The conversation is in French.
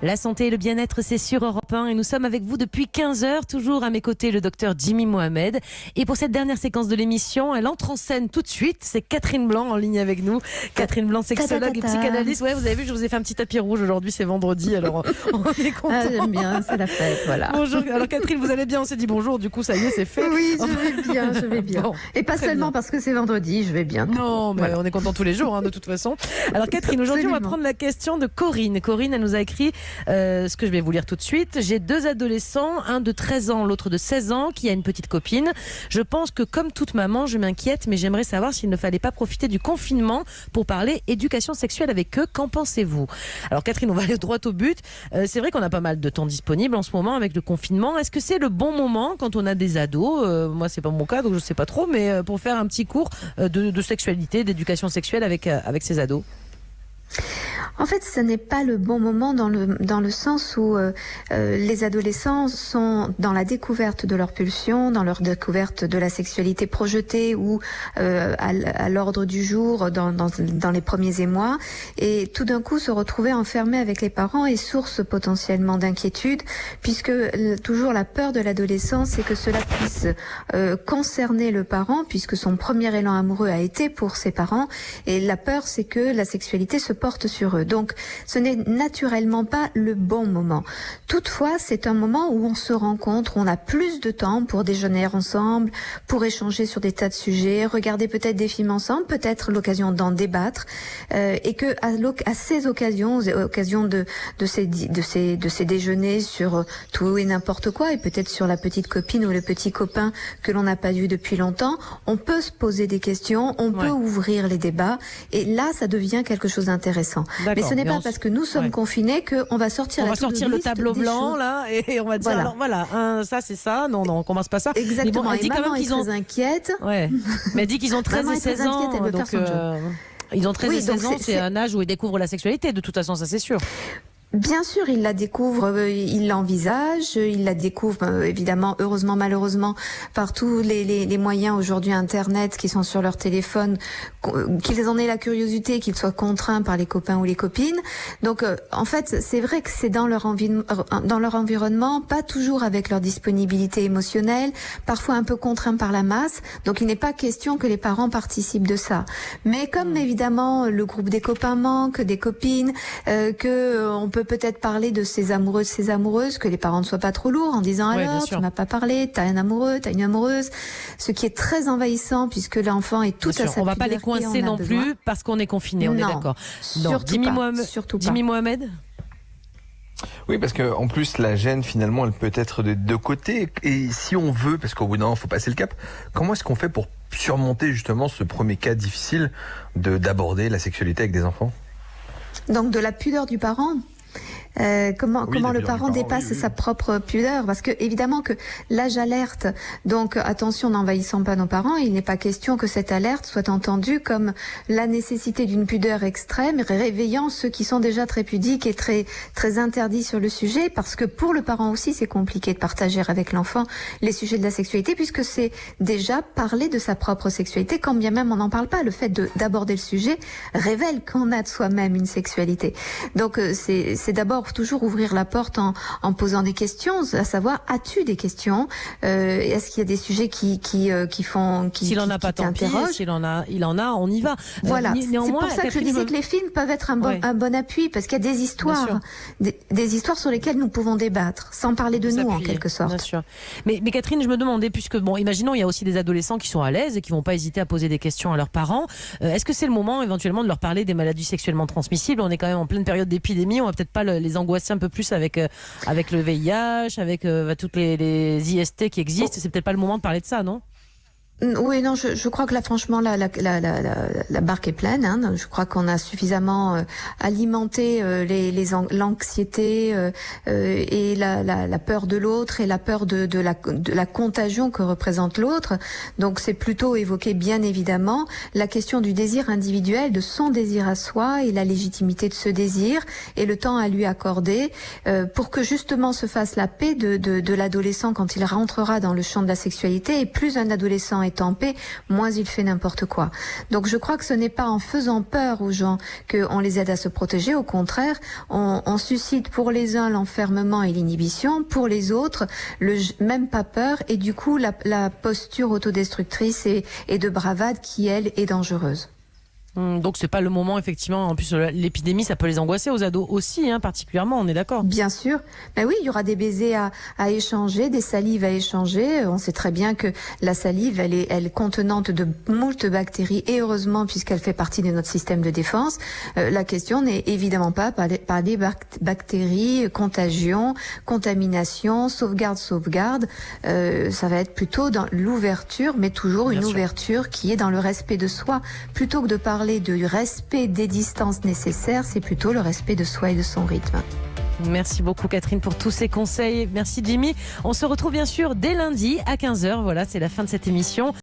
La santé et le bien-être, c'est sur Europe 1 et nous sommes avec vous depuis 15 heures, toujours à mes côtés le docteur Jimmy Mohamed. Et pour cette dernière séquence de l'émission, elle entre en scène tout de suite. C'est Catherine Blanc en ligne avec nous. Catherine Blanc, sexologue et psychanalyste. Ouais, vous avez vu, je vous ai fait un petit tapis rouge aujourd'hui, c'est vendredi, alors on est content. Ah, j'aime bien, c'est la fête, voilà. Bonjour, alors Catherine, vous allez bien? On s'est dit bonjour, du coup ça y est, c'est fait. Oui, je vais bien. Bon, et pas seulement parce que c'est vendredi, je vais bien. Non, mais voilà. On est content tous les jours, de toute façon. Alors Catherine, aujourd'hui on va prendre la question de Corinne. Corinne, elle nous a écrit ce que je vais vous lire tout de suite. J'ai 2 adolescents, un de 13 ans, l'autre de 16 ans, qui a une petite copine. Je pense que comme toute maman, je m'inquiète, mais j'aimerais savoir s'il ne fallait pas profiter du confinement pour parler éducation sexuelle avec eux. Qu'en pensez-vous? Alors Catherine, on va aller droit au but. C'est vrai qu'on a pas mal de temps disponible en ce moment avec le confinement. Est-ce que c'est le bon moment quand on a des ados? Moi, c'est pas mon cas, donc je sais pas trop, mais pour faire un petit cours de sexualité, d'éducation sexuelle avec ces ados? En fait, ce n'est pas le bon moment dans le sens où les adolescents sont dans la découverte de leur pulsion, dans leur découverte de la sexualité projetée ou à l'ordre du jour dans les premiers émois, et tout d'un coup se retrouver enfermés avec les parents est source potentiellement d'inquiétude, puisque toujours la peur de l'adolescent, c'est que cela puisse concerner le parent, puisque son premier élan amoureux a été pour ses parents, et la peur, c'est que la sexualité se porte sur eux. Donc, ce n'est naturellement pas le bon moment. Toutefois, c'est un moment où on se rencontre, où on a plus de temps pour déjeuner ensemble, pour échanger sur des tas de sujets, regarder peut-être des films ensemble, peut-être l'occasion d'en débattre, et que à ces occasions de ces déjeuners sur tout et n'importe quoi, et peut-être sur la petite copine ou le petit copain que l'on n'a pas vu depuis longtemps, on peut se poser des questions, on peut ouvrir les débats, et là, ça devient quelque chose d'intéressant. Mais ce n'est pas parce que nous sommes confinés qu'on va sortir le tableau blanc là et on va dire alors voilà, ça c'est ça, non on commence pas ça. Exactement. Elle dit quand même qu'ils ont très inquiète. Ouais. Mais elle dit qu'ils ont 13 et 16 ans, donc ils ont 13 et 16 ans, c'est un âge où ils découvrent la sexualité, de toute façon, ça c'est sûr. Bien sûr, ils la découvrent, ils l'envisagent, ils la découvrent évidemment, heureusement, malheureusement, par tous les moyens aujourd'hui Internet qui sont sur leur téléphone, qu'ils en aient la curiosité, qu'ils soient contraints par les copains ou les copines. Donc, en fait, c'est vrai que c'est dans leur environnement, pas toujours avec leur disponibilité émotionnelle, parfois un peu contraints par la masse. Donc, il n'est pas question que les parents participent de ça. Mais comme évidemment le groupe des copains manque, des copines, que on peut-être parler de ces amoureux, de ces amoureuses, que les parents ne soient pas trop lourds en disant alors tu m'as pas parlé, t'as un amoureux, t'as une amoureuse, ce qui est très envahissant puisque l'enfant est tout à sa on va pas les coincer non plus parce qu'on est confiné, on est d'accord. Surtout pas. Jimmy Mohamed. Oui, parce que en plus la gêne finalement elle peut être de deux côtés, et si on veut, parce qu'au bout d'un moment faut passer le cap, comment est-ce qu'on fait pour surmonter justement ce premier cas difficile d'aborder la sexualité avec des enfants? Donc de la pudeur du parent. Comment le parent dépasse sa propre pudeur, parce que évidemment que l'âge alerte, donc attention, n'envahissons pas nos parents, il n'est pas question que cette alerte soit entendue comme la nécessité d'une pudeur extrême, réveillant ceux qui sont déjà très pudiques et très très interdits sur le sujet, parce que pour le parent aussi c'est compliqué de partager avec l'enfant les sujets de la sexualité, puisque c'est déjà parler de sa propre sexualité, quand bien même on n'en parle pas. Le fait d'aborder le sujet révèle qu'on a de soi-même une sexualité. Donc c'est d'abord toujours ouvrir la porte en posant des questions, à savoir, as-tu des questions, est-ce qu'il y a des sujets qui s'il en a pas, tant pis, s'il en a, on y va. Voilà. C'est pour ça que je disais que les films peuvent être un bon appui, parce qu'il y a des histoires, des histoires sur lesquelles nous pouvons débattre, sans parler de nous en quelque sorte. Bien sûr. Mais Catherine, je me demandais, puisque imaginons il y a aussi des adolescents qui sont à l'aise et qui vont pas hésiter à poser des questions à leurs parents. Est-ce que c'est le moment éventuellement de leur parler des maladies sexuellement transmissibles? On est quand même en pleine période d'épidémie, on va peut-être pas les angoisser un peu plus avec le VIH, avec toutes les IST qui existent. C'est peut-être pas le moment de parler de ça, non? Oui, non, je crois que là, franchement, la barque est pleine. Hein. Je crois qu'on a suffisamment alimenté l'anxiété et la peur de l'autre et la peur de la contagion que représente l'autre. Donc, c'est plutôt évoquer, bien évidemment, la question du désir individuel, de son désir à soi et la légitimité de ce désir et le temps à lui accorder pour que justement se fasse la paix de l'adolescent quand il rentrera dans le champ de la sexualité. Et plus un adolescent est en paix, moins il fait n'importe quoi. Donc je crois que ce n'est pas en faisant peur aux gens qu'on les aide à se protéger. Au contraire, on suscite pour les uns l'enfermement et l'inhibition, pour les autres, même pas peur, et du coup la posture autodestructrice et de bravade qui, elle, est dangereuse. Donc c'est pas le moment, effectivement. En plus, l'épidémie, ça peut les angoisser, aux ados aussi, particulièrement, on est d'accord. Bien sûr. Ben oui, il y aura des baisers à échanger, des salives à échanger. On sait très bien que la salive, elle est contenante de moult bactéries, et heureusement, puisqu'elle fait partie de notre système de défense. La question n'est évidemment pas par des bactéries, contagion, contamination, sauvegarde. Ça va être plutôt dans l'ouverture, mais toujours une ouverture qui est dans le respect de soi. Plutôt que de parler du respect des distances nécessaires, c'est plutôt le respect de soi et de son rythme. Merci beaucoup Catherine pour tous ces conseils. Merci Jimmy. On se retrouve bien sûr dès lundi à 15h. Voilà, c'est la fin de cette émission.